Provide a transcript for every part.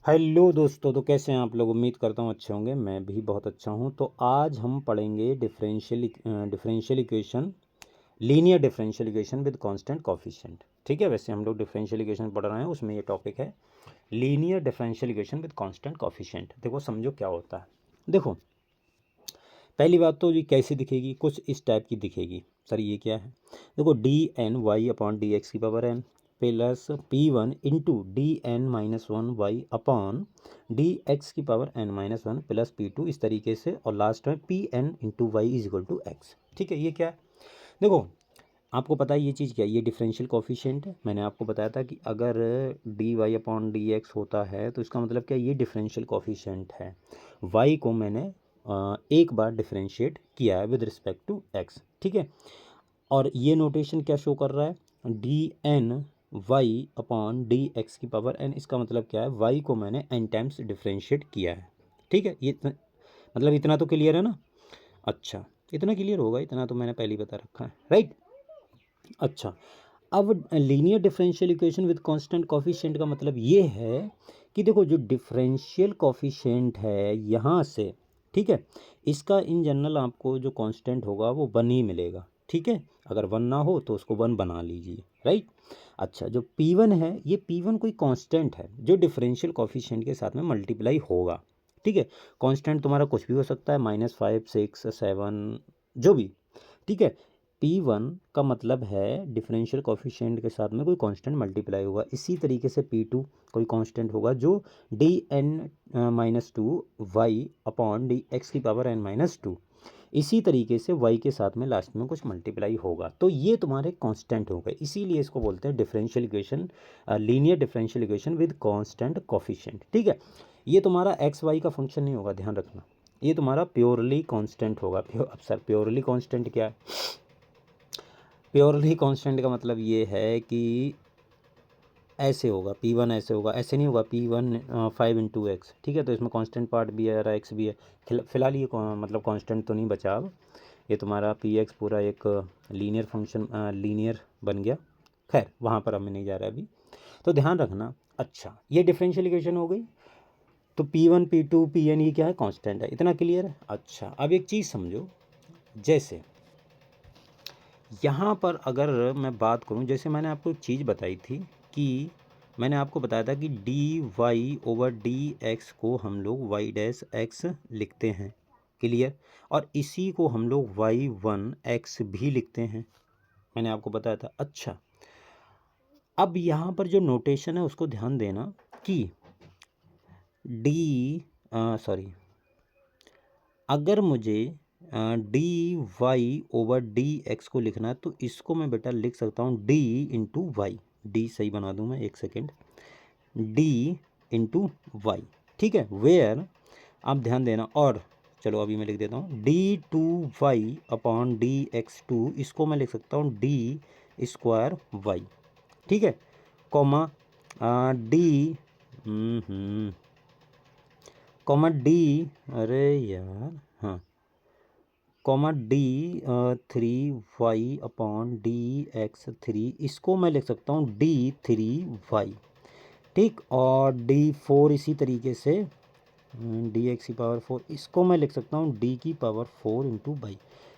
Hello दोस्तों, तो कैसे हैं आप लोग। उम्मीद करता हूँ अच्छे होंगे। मैं भी बहुत अच्छा हूँ। तो आज हम पढ़ेंगे differential equation, linear differential equation with constant coefficient. ठीक है, वैसे हम लोग डिफरेंशियल इक्वेशन पढ़ रहे हैं, उसमें ये टॉपिक है linear differential equation with constant coefficient. देखो समझो क्या होता है। देखो पहली बात तो ये कैसी दिखेगी, कुछ इस टाइप की दिखेगी। सर ये क्या है। देखो dn(y)/dx plus p1 into dn-1y/dx(n-1) plus p2 इस तरीके से, और लास्ट में pn(y)/x। ठीक है, ये क्या है। देखो आपको पता है ये चीज़ क्या है, ये डिफरेंशियल कोफिशिएंट है। मैंने आपको बताया था कि अगर dy/dx होता है तो इसका मतलब क्या, ये डिफरेंशियल कोफिशिएंट है। y को मैंने एक बार डिफरेंशिएट किया है विद रिस्पेक्ट टू x। ठीक है, और ये नोटेशन क्या शो कर रहा है, dn(y)/dx(n), इसका मतलब क्या है, y को मैंने n टाइम्स डिफरेंशिएट किया है। ठीक है, ये मतलब इतना तो क्लियर है ना। अच्छा, इतना क्लियर होगा, इतना तो मैंने पहले ही बता रखा है, राइट। अच्छा, अब linear differential equation with constant coefficient का मतलब ये है कि देखो जो डिफरेंशियल कोफिशिएंट है यहाँ से, ठीक है, इसका इन जनरल आपको जो कांस्टेंट होगा वो 1 ही मिलेगा। ठीक है, अगर 1 ना हो तो उसको 1 बना लीजिए, राइट। अच्छा, जो P1 है, ये P1 कोई कांस्टेंट है जो डिफरेंशियल कोफिशिएंट के साथ में मल्टीप्लाई होगा। ठीक है, कांस्टेंट तुम्हारा कुछ भी हो सकता है, -5, 6, 7, जो भी। ठीक है, P1 का मतलब है डिफरेंशियल कोफिशिएंट के साथ में कोई कांस्टेंट मल्टीप्लाई होगा। इसी तरीके से P2 कोई कांस्टेंट होगा जो dn-2y/dx(n-2), इसी तरीके से y के साथ में लास्ट में कुछ मल्टीप्लाई होगा। तो ये तुम्हारे कांस्टेंट हो गए, इसीलिए इसको बोलते हैं differential equation, linear differential equation with constant coefficient. ठीक है, ये तुम्हारा एक्स वाई का फंक्शन नहीं होगा, ध्यान रखना। ये तुम्हारा प्योरली कांस्टेंट होगा। अब सर प्योरली कांस्टेंट क्या है। प्योरली कांस्टेंट का मतलब ये है कि ऐसे होगा, P1 ऐसे होगा, ऐसे नहीं होगा P1 5 × x। ठीक है, तो इसमें कांस्टेंट पार्ट भी है और x भी है। फिलहाल ये मतलब कांस्टेंट तो नहीं बचा अब। ये तुम्हारा Px पूरा एक लीनियर फंक्शन, लीनियर बन गया। खैर वहाँ पर हमें नहीं जा रहा अभी, तो ध्यान रखना। अच्छा, ये डिफरेंशियल इक्वेशन हो गई। तो P1 P2 Pn ये क्या है, कांस्टेंट है। इतना क्लियर है। अच्छा, अब एक चीज़ समझो, जैसे यहाँ पर अगर मैं बात करूँ, जैसे मैंने आपको एक चीज़ बताई थी कि मैंने आपको बताया था कि dy/dx को हम लोग y' लिखते हैं, क्लियर। और इसी को हम लोग y1x भी लिखते हैं, मैंने आपको बताया था। अच्छा, अब यहाँ पर जो नोटेशन है उसको ध्यान देना कि अगर मुझे dy/dx को लिखना है तो इसको मैं बेटा लिख सकता हूँ d/y। d सही बना दूँ मैं, एक सेकेंड, d/y। ठीक है, वेयर, आप ध्यान देना। और चलो अभी मैं लिख देता हूँ d2y/dx2, इसको मैं लिख सकता हूँ d²y। ठीक है, कॉमा डी कॉमा डी, अरे यार, हाँ, कॉमा d3y/dx3, इसको मैं लिख सकता हूँ d3y। ठीक, और d4 इसी तरीके से dx⁴, इसको मैं लिख सकता हूँ d⁴ × y।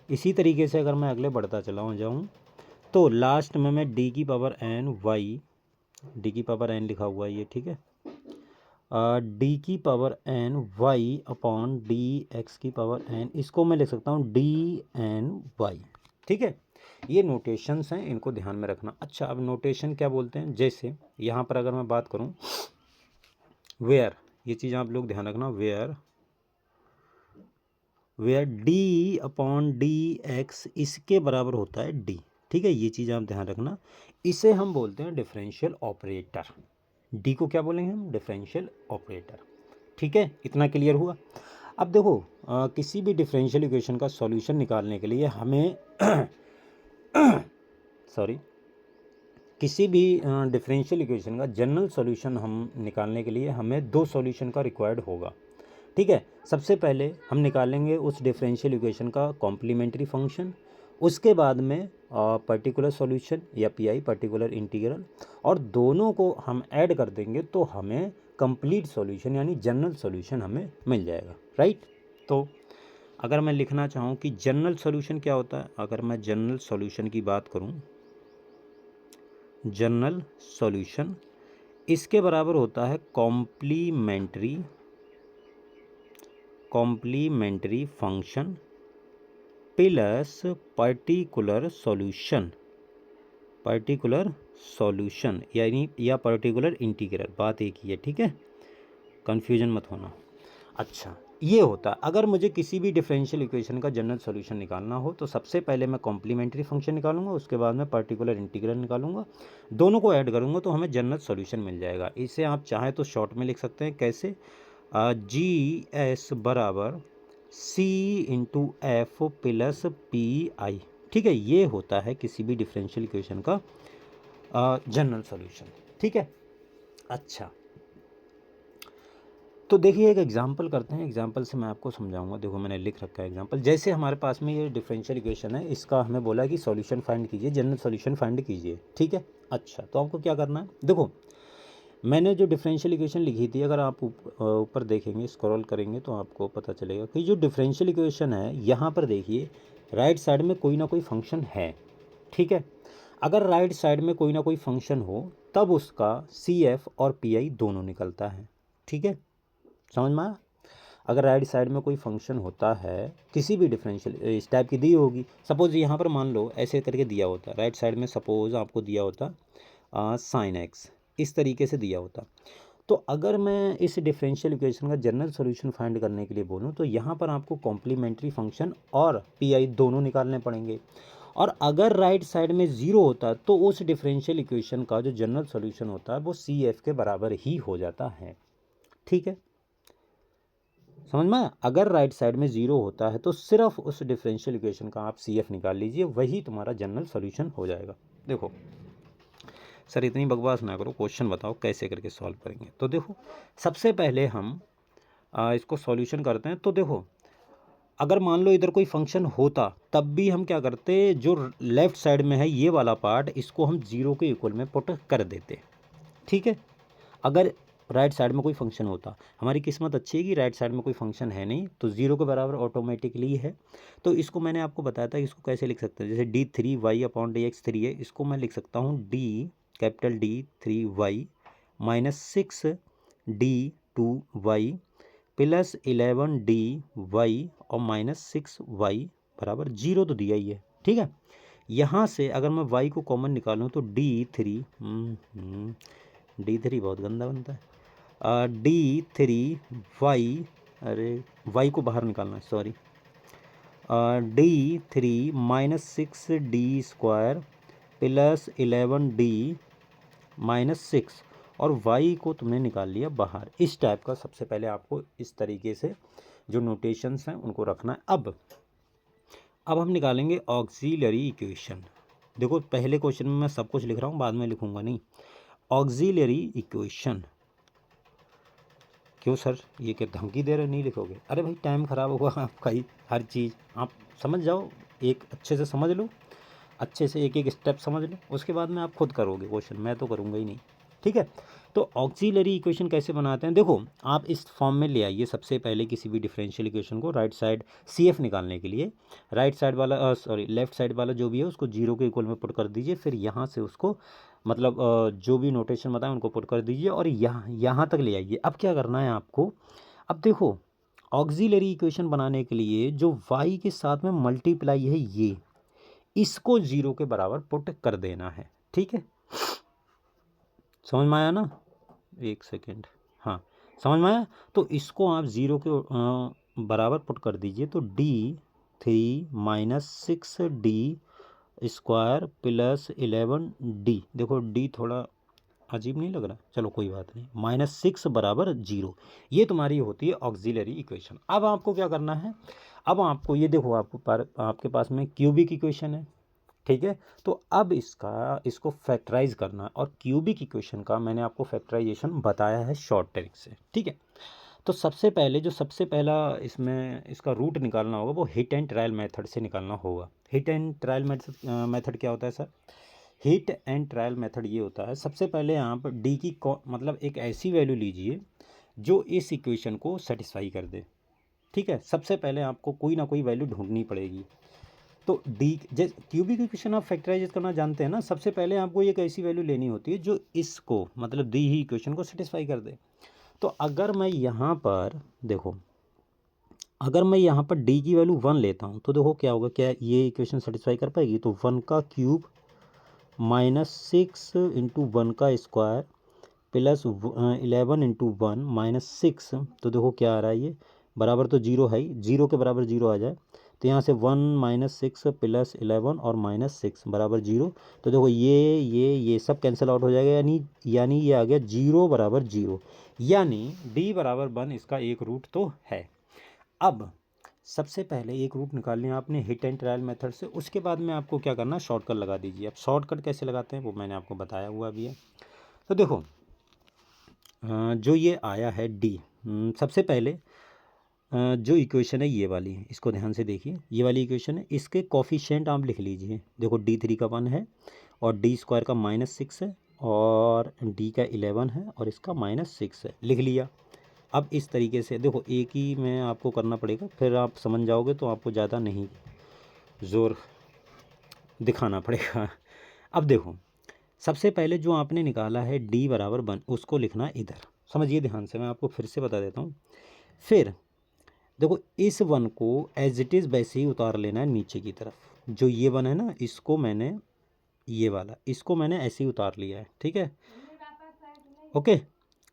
इसी तरीके से अगर मैं अगले बढ़ता चला जाऊँ तो लास्ट में मैं d⁴n लिखा हुआ है ये, ठीक है, d⁴n(y)/dx⁴n, इसको मैं लिख सकता हूँ dny। ठीक है, ये नोटेशंस हैं, इनको ध्यान में रखना। अच्छा, अब नोटेशन क्या बोलते हैं, जैसे यहाँ पर अगर मैं बात करूँ वेयर, ये चीज़ आप लोग ध्यान रखना, वेयर d/dx इसके बराबर होता है d। ठीक है, ये चीज़ आप ध्यान रखना। इसे हम बोलते हैं डिफरेंशियल ऑपरेटर। डी को क्या बोलेंगे हम, डिफरेंशियल ऑपरेटर। ठीक है, इतना क्लियर हुआ। अब देखो किसी भी डिफरेंशियल इक्वेशन का सॉल्यूशन निकालने के लिए हमें सॉरी, किसी भी डिफरेंशियल इक्वेशन का जनरल सॉल्यूशन हम निकालने के लिए हमें 2 सॉल्यूशन का रिक्वायर्ड होगा। ठीक है, सबसे पहले हम निकालेंगे उस डिफरेंशियल इक्वेशन का कॉम्प्लीमेंट्री फंक्शन, उसके बाद में पर्टिकुलर सॉल्यूशन या पीआई पर्टिकुलर इंटीग्रल, और दोनों को हम ऐड कर देंगे तो हमें कंप्लीट सॉल्यूशन यानी जनरल सॉल्यूशन हमें मिल जाएगा, राइट। तो अगर मैं लिखना चाहूँ कि जनरल सॉल्यूशन क्या होता है, अगर मैं जनरल सॉल्यूशन की बात करूँ, जनरल सॉल्यूशन इसके बराबर होता है complementary function plus particular solution यानी या पर्टिकुलर इंटीग्रल, बात एक ही है, ठीक है, कन्फ्यूजन मत होना। अच्छा, ये होता है अगर मुझे किसी भी डिफरेंशियल इक्वेशन का जनरल सॉल्यूशन निकालना हो तो सबसे पहले मैं कॉम्प्लीमेंट्री फंक्शन निकालूंगा, उसके बाद में पर्टिकुलर इंटीग्रल निकालूंगा, दोनों को ऐड करूंगा तो हमें जनरल सॉल्यूशन मिल जाएगा। इसे आप चाहें तो शॉर्ट में लिख सकते हैं, कैसे, जी एस बराबर C into F plus P I, ठीक है। ये होता है किसी भी डिफरेंशियल इक्वेशन का जनरल सॉल्यूशन, ठीक है। अच्छा, तो देखिए एक एग्जांपल करते हैं, एग्जांपल से मैं आपको समझाऊंगा। देखो मैंने लिख रखा है एग्जांपल, जैसे हमारे पास में ये डिफरेंशियल इक्वेशन है, इसका हमें बोला है कि सॉल्यूशन फाइंड कीजिए, जनरल सॉल्यूशन फाइंड कीजिए, ठीक है। अच्छा, तो आपको क्या करना है, देखो मैंने जो डिफरेंशियल इक्वेशन लिखी थी, अगर आप ऊपर देखेंगे, स्क्रॉल करेंगे तो आपको पता चलेगा कि जो डिफरेंशियल इक्वेशन है यहाँ पर देखिए राइट साइड में कोई ना कोई फंक्शन है, ठीक है। अगर राइट साइड में कोई ना कोई फंक्शन हो तब उसका सी एफ और पी आई दोनों निकलता है, ठीक है, समझ में आया। अगर राइट साइड में कोई फंक्शन होता है किसी भी डिफरेंशियल इस टाइप की दी होगी, सपोज यहाँ पर मान लो ऐसे करके दिया होता, राइट साइड में सपोज आपको दिया होता साइन एक्स, इस तरीके से दिया होता, तो अगर मैं इस डिफरेंशियल इक्वेशन का जनरल सॉल्यूशन फाइंड करने के लिए बोलूँ तो यहाँ पर आपको कॉम्प्लीमेंट्री फंक्शन और पी आई दोनों निकालने पड़ेंगे, और अगर राइट साइड में ज़ीरो होता तो उस डिफरेंशियल इक्वेशन का जो जनरल सॉल्यूशन होता है वो सी एफ के बराबर ही हो जाता है, ठीक है, समझ में आया? अगर राइट साइड में ज़ीरो होता है तो सिर्फ उस डिफरेंशियल इक्वेशन का आप सी एफ निकाल लीजिए, वही तुम्हारा जनरल सॉल्यूशन हो जाएगा। देखो सर इतनी बकवास ना करो, क्वेश्चन बताओ कैसे करके सॉल्व करेंगे। तो देखो सबसे पहले हम इसको सॉल्यूशन करते हैं। तो देखो अगर मान लो इधर कोई फंक्शन होता तब भी हम क्या करते, जो लेफ्ट साइड में है ये वाला पार्ट, इसको हम जीरो के इक्वल में पुट कर देते, ठीक है। अगर राइट साइड में कोई फंक्शन होता, हमारी किस्मत अच्छी है कि राइट साइड में कोई फंक्शन है नहीं, तो जीरो के बराबर ऑटोमेटिकली है। तो इसको मैंने आपको बताया था, इसको कैसे लिख सकते हैं, जैसे D three y upon D x three है, इसको मैं लिख सकता हूँ D capital D three y minus six D two y plus 11 D y और माइनस सिक्स वाई बराबर जीरो, तो दिया ही है, ठीक है। यहाँ से अगर मैं वाई को कॉमन निकालूँ तो डी थ्री बहुत गंदा बनता है, डी थ्री वाई, अरे वाई को बाहर निकालना है, sorry, D three minus six D square plus 11 D minus six, और y को तुमने निकाल लिया बाहर। इस टाइप का सबसे पहले आपको इस तरीके से जो नोटेशंस हैं उनको रखना है। अब हम निकालेंगे ऑक्सिलरी इक्वेशन। देखो पहले क्वेश्चन में मैं सब कुछ लिख रहा हूँ, बाद में लिखूंगा नहीं। ऑक्सिलरी इक्वेशन, क्यों सर ये क्या धमकी दे रहे हो, नहीं लिखोगे? अरे भाई टाइम ख़राब होगा आपका ही, हर चीज़ आप समझ जाओ, एक अच्छे से समझ लो, अच्छे से एक एक स्टेप समझ लो, उसके बाद में आप खुद करोगे क्वेश्चन, मैं तो करूँगा ही नहीं, ठीक है। तो ऑक्सिलरी इक्वेशन कैसे बनाते हैं, देखो आप इस फॉर्म में ले आइए सबसे पहले किसी भी डिफरेंशियल इक्वेशन को, राइट साइड सी एफ निकालने के लिए राइट साइड वाला सॉरी लेफ्ट साइड वाला जो भी है उसको जीरो के इक्वल में पुट कर दीजिए, फिर यहाँ से उसको मतलब जो भी नोटेशन बताएं उनको पुट कर दीजिए और यहाँ तक ले आइए। अब क्या करना है आपको, अब देखो ऑक्सिलरी इक्वेशन बनाने के लिए जो y के साथ में मल्टीप्लाई है ये, इसको जीरो के बराबर पुट कर देना है, ठीक है, समझ में आया ना? एक सेकेंड, हाँ समझ में आया। तो इसको आप जीरो के बराबर पुट कर दीजिए, तो D three minus six D square plus 11 D, देखो डी थोड़ा अजीब नहीं लग रहा, चलो कोई बात नहीं, माइनस सिक्स बराबर जीरो, ये तुम्हारी होती है ऑक्सिलरी इक्वेशन। अब आपको क्या करना है, अब आपको ये देखो आपके पास में क्यूबिक इक्वेशन है, ठीक है। तो अब इसको फैक्टराइज करना, और क्यूबिक इक्वेशन का मैंने आपको फैक्टराइजेशन बताया है शॉर्ट ट्रिक से, ठीक है। तो सबसे पहला इसमें इसका रूट निकालना होगा वो हिट एंड ट्रायल मेथड से निकालना होगा। हिट एंड ट्रायल मेथड क्या होता है sir? Hit and trial method ये होता है, सबसे पहले आप डी की मतलब एक ऐसी वैल्यू लीजिए जो इस इक्वेशन को सेटिस्फाई कर दे। ठीक है, सबसे पहले आपको कोई ना कोई वैल्यू ढूंढनी पड़ेगी। तो डी जैसे क्यूबिक इक्वेशन आप फैक्टराइज करना जानते हैं ना, सबसे पहले आपको एक ऐसी वैल्यू लेनी होती है जो इसको मतलब दी ही इक्वेशन को सेटिस्फाई कर दे। तो अगर मैं यहाँ पर देखो, अगर मैं यहाँ पर डी की वैल्यू 1 लेता हूँ तो देखो क्या होगा, क्या ये इक्वेशन सेटिस्फाई कर पाएगी? तो 1 का क्यूब माइनस 6 इंटू 1 का स्क्वायर प्लस 11 इंटू 1 माइनस 6, तो देखो क्या आ रहा है, ये बराबर तो जीरो है ही, जीरो के बराबर जीरो आ जाए तो यहाँ से 1 माइनस 6 प्लस 11 और माइनस 6 बराबर जीरो। तो देखो ये सब कैंसिल आउट हो जाएगा, यानी ये आ गया जीरो बराबर जीरो, यानी डी बराबर 1 इसका एक रूट तो है। अब सबसे पहले एक रूट निकाल लिया आपने हिट एंड ट्रायल मेथड से, उसके बाद में आपको क्या करना है, शॉर्टकट लगा दीजिए। अब शॉर्टकट कैसे लगाते हैं वो मैंने आपको बताया हुआ भी है। तो देखो जो ये आया है डी, सबसे पहले जो इक्वेशन है ये वाली, इसको ध्यान से देखिए, ये वाली इक्वेशन है, इसके कोफिशिएंट आप लिख लीजिए। देखो D3 का 1 है और डी स्क्वायर का -6 है और डी का 11 है और इसका -6 है, लिख लिया। अब इस तरीके से देखो, एक ही में आपको करना पड़ेगा, फिर आप समझ जाओगे तो आपको ज़्यादा नहीं ज़ोर दिखाना पड़ेगा। अब देखो सबसे पहले जो आपने निकाला है डी बराबर 1, उसको लिखना इधर, समझिए ध्यान से, मैं आपको फिर से बता देता हूँ। फिर देखो इस 1 को एज इट इज़ वैसे ही उतार लेना है नीचे की तरफ। जो ये 1 है ना, इसको मैंने, ये वाला इसको मैंने ऐसे ही उतार लिया है, ठीक है, ओके।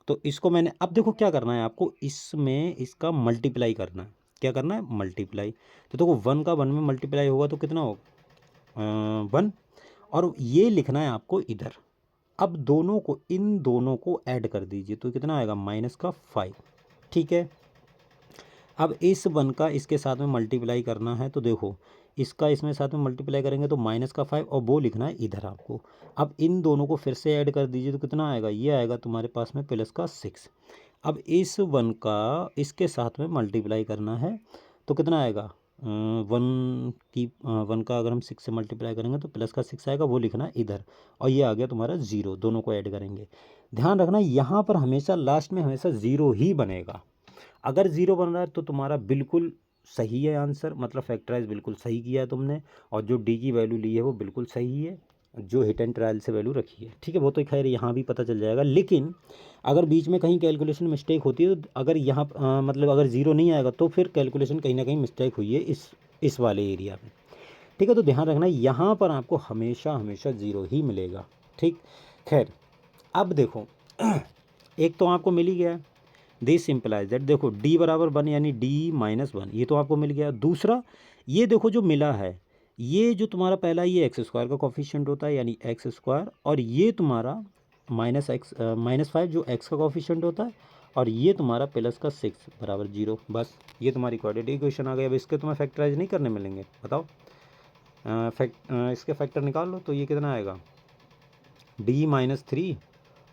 तो इसको मैंने, अब देखो क्या करना है आपको, इसमें इसका मल्टीप्लाई करना है। क्या करना है? मल्टीप्लाई। तो देखो 1 का 1 में मल्टीप्लाई होगा तो कितना होगा? 1, और ये लिखना है आपको इधर। अब दोनों को, इन दोनों को ऐड कर दीजिए तो कितना आएगा? -5, ठीक है। अब इस 1 का इसके साथ में मल्टीप्लाई करना है, तो देखो इसका इसमें साथ में मल्टीप्लाई करेंगे तो -5, और वो लिखना है इधर आपको। अब इन दोनों को फिर से ऐड कर दीजिए तो कितना आएगा? ये आएगा तुम्हारे पास में +6। अब इस 1 का इसके साथ में मल्टीप्लाई करना है तो कितना आएगा? 1 का अगर हम 6 से मल्टीप्लाई करेंगे तो +6 आएगा, वो लिखना है इधर, और ये आ गया तुम्हारा 0। दोनों को ऐड करेंगे, ध्यान रखना यहाँ पर हमेशा लास्ट में हमेशा 0 ही बनेगा। अगर 0 बन रहा है तो तुम्हारा बिल्कुल सही है आंसर, मतलब फैक्टराइज बिल्कुल सही किया है तुमने, और जो डी की वैल्यू ली है वो बिल्कुल सही है, जो हिट एंड ट्रायल से वैल्यू रखी है, ठीक है। वो तो खैर यहाँ भी पता चल जाएगा, लेकिन अगर बीच में कहीं कैलकुलेशन मिस्टेक होती है तो अगर यहाँ मतलब अगर 0 नहीं आएगा तो फिर कैलकुलेशन कहीं ना कहीं मिस्टेक हुई है इस वाले एरिया में, ठीक है। तो ध्यान रखना यहाँ पर आपको हमेशा हमेशा 0 ही मिलेगा, ठीक। खैर अब देखो एक तो आपको मिल ही गया, दिस इम्प्लाइज दैट, देखो d बराबर 1 यानी d-1, ये तो आपको मिल गया। दूसरा ये देखो जो मिला है, ये जो तुम्हारा पहला ये x² का कोफिशिएंट होता है यानी x², और ये तुम्हारा -5 जो x का कोफिशिएंट होता है, और ये तुम्हारा +6 बराबर 0। बस ये तुम्हारी क्वाड्रेटिक इक्वेशन आ गई। अब इसके तुम्हें फैक्टराइज नहीं करने मिलेंगे, बताओ। इसके फैक्टर निकाल लो तो ये कितना आएगा? d-3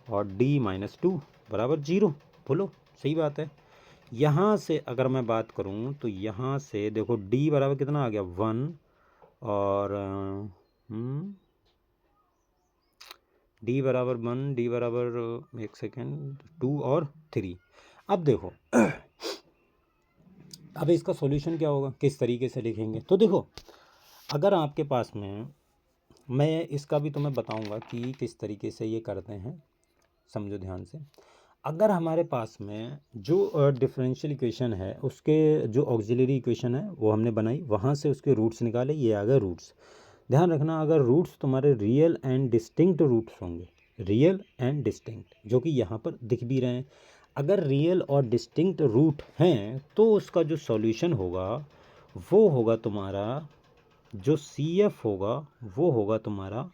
और d-2 बराबर 0। बोलो सही बात है। यहाँ से अगर मैं बात करूँ तो यहाँ से देखो d बराबर कितना आ गया? 1, और d बराबर 1, d बराबर, एक सेकेंड, 2 और 3। अब देखो अब इसका सॉल्यूशन क्या होगा, किस तरीके से लिखेंगे? तो देखो अगर आपके पास में, मैं इसका भी तुम्हें बताऊंगा कि किस तरीके से ये करते हैं, समझो ध्यान से। अगर हमारे पास में जो डिफरेंशियल इक्वेशन है, उसके जो ऑक्सिलरी इक्वेशन है वो हमने बनाई, वहाँ से उसके रूट्स निकाले, ये आ गए रूट्स। ध्यान रखना अगर रूट्स तुम्हारे रियल एंड डिस्टिंक्ट रूट्स होंगे, रियल एंड डिस्टिंक्ट, जो कि यहाँ पर दिख भी रहे हैं, अगर रियल और डिस्टिंक्ट रूट हैं तो उसका जो सॉल्यूशन होगा वो होगा तुम्हारा, जो CF होगा वो होगा तुम्हारा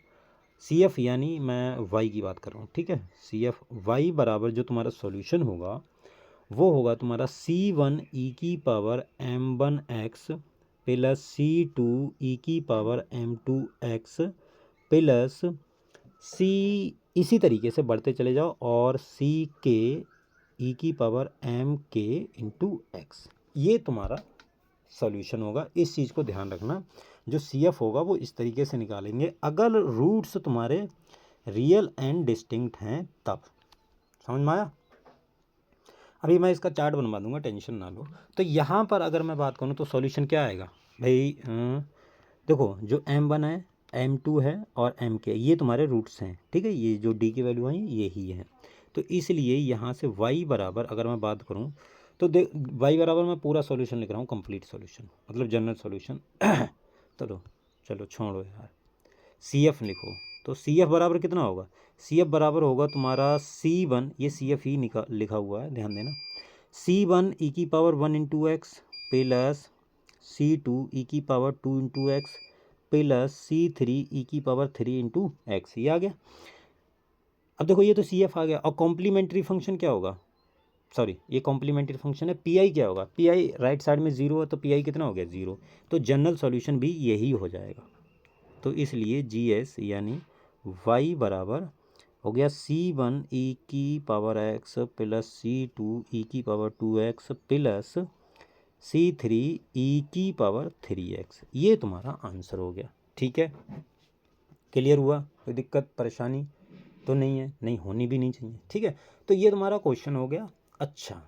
CF, यानी मैं y की बात कर रहा हूँ, ठीक है। CF y बराबर जो तुम्हारा सॉल्यूशन होगा वो होगा तुम्हारा C1 e की power m1x plus C2 e की पावर m2x प्लस C, इसी तरीके से बढ़ते चले जाओ, और C के ई की पावर एम के इंटू एक्स, ये तुम्हारा सॉल्यूशन होगा। इस चीज़ को ध्यान रखना, जो सी एफ होगा वो इस तरीके से निकालेंगे अगर रूट्स तुम्हारे रियल एंड डिस्टिंक्ट हैं तब। समझ में आया? अभी मैं इसका चार्ट बनवा दूंगा, टेंशन ना लो। तो यहाँ पर अगर मैं बात करूँ तो सॉल्यूशन क्या आएगा भाई? देखो जो m1 है, m2 है और mk, ये तुम्हारे रूट्स हैं, ठीक है। ये जो d की वैल्यू आई ये ही है। तो इसलिए यहाँ से y बराबर अगर मैं बात करूँ तो देख y बराबर मैं पूरा सॉल्यूशन लिख रहा हूँ, कंप्लीट सॉल्यूशन मतलब जनरल सॉल्यूशन। चलो छोड़ो यार, सी एफ लिखो। तो सी एफ बराबर कितना होगा? सी एफ बराबर होगा तुम्हारा C1, ये सी एफ ही लिखा हुआ है, ध्यान देना। C1 ई की power 1 into x plus C2 ई की power 2 into x plus C3 ई की पावर 3 इंटू एक्स, ये आ गया। अब देखो ये तो सी एफ आ गया, और कॉम्प्लीमेंट्री फंक्शन क्या होगा? सॉरी, ये कॉम्प्लीमेंट्री फंक्शन है। पी आई क्या होगा? पी आई राइट साइड में 0 है, तो पी आई कितना हो गया? 0। तो जनरल सॉल्यूशन भी यही हो जाएगा। तो इसलिए जी एस यानी y बराबर हो गया C1 ई की पावर x प्लस C2 ई की पावर 2x प्लस C3 ई की पावर 3x, ये तुम्हारा आंसर हो गया। ठीक है, क्लियर हुआ? कोई दिक्कत परेशानी तो नहीं है? नहीं होनी भी नहीं चाहिए, ठीक है। तो ये तुम्हारा क्वेश्चन हो गया। अच्छा,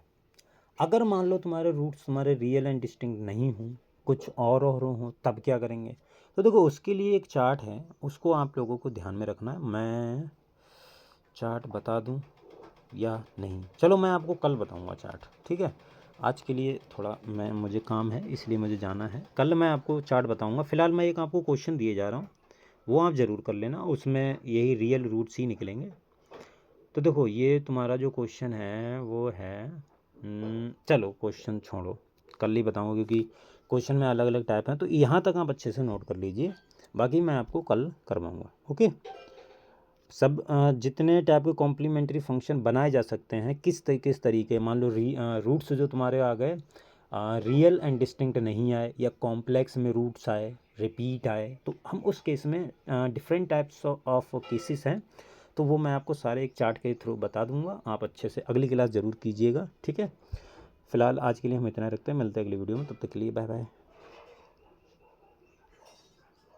अगर मान लो तुम्हारे रूट्स तुम्हारे रियल एंड डिस्टिंक्ट नहीं हों, कुछ और हों, तब क्या करेंगे? तो देखो उसके लिए एक चार्ट है, उसको आप लोगों को ध्यान में रखना है। मैं चार्ट बता दूं या नहीं? चलो मैं आपको कल बताऊंगा चार्ट, ठीक है। आज के लिए थोड़ा मुझे काम है, इसलिए मुझे जाना है। कल मैं आपको चार्ट बताऊंगा। फ़िलहाल मैं एक आपको क्वेश्चन दिए जा रहा हूँ, वो आप ज़रूर कर लेना, उसमें यही रियल रूट्स ही निकलेंगे। तो देखो ये तुम्हारा जो क्वेश्चन है वो है, चलो क्वेश्चन छोड़ो, कल ही बताऊंगा, क्योंकि क्वेश्चन में अलग अलग टाइप हैं। तो यहाँ तक आप अच्छे से नोट कर लीजिए, बाकी मैं आपको कल करवाऊँगा। ओके, सब जितने टाइप के कॉम्प्लीमेंट्री फंक्शन बनाए जा सकते हैं, किस तरीके, मान लो रूट्स जो तुम्हारे आ गए रियल एंड डिस्टिंक्ट नहीं आए, या कॉम्प्लेक्स में रूट्स आए, रिपीट आए, तो हम उस केस में डिफरेंट टाइप्स ऑफ केसेस हैं, तो वो मैं आपको सारे एक चार्ट के थ्रू बता दूंगा। आप अच्छे से अगली क्लास ज़रूर कीजिएगा, ठीक है। फिलहाल आज के लिए हम इतना रखते हैं, मिलते हैं अगली वीडियो में, तब तक के लिए बाय बाय।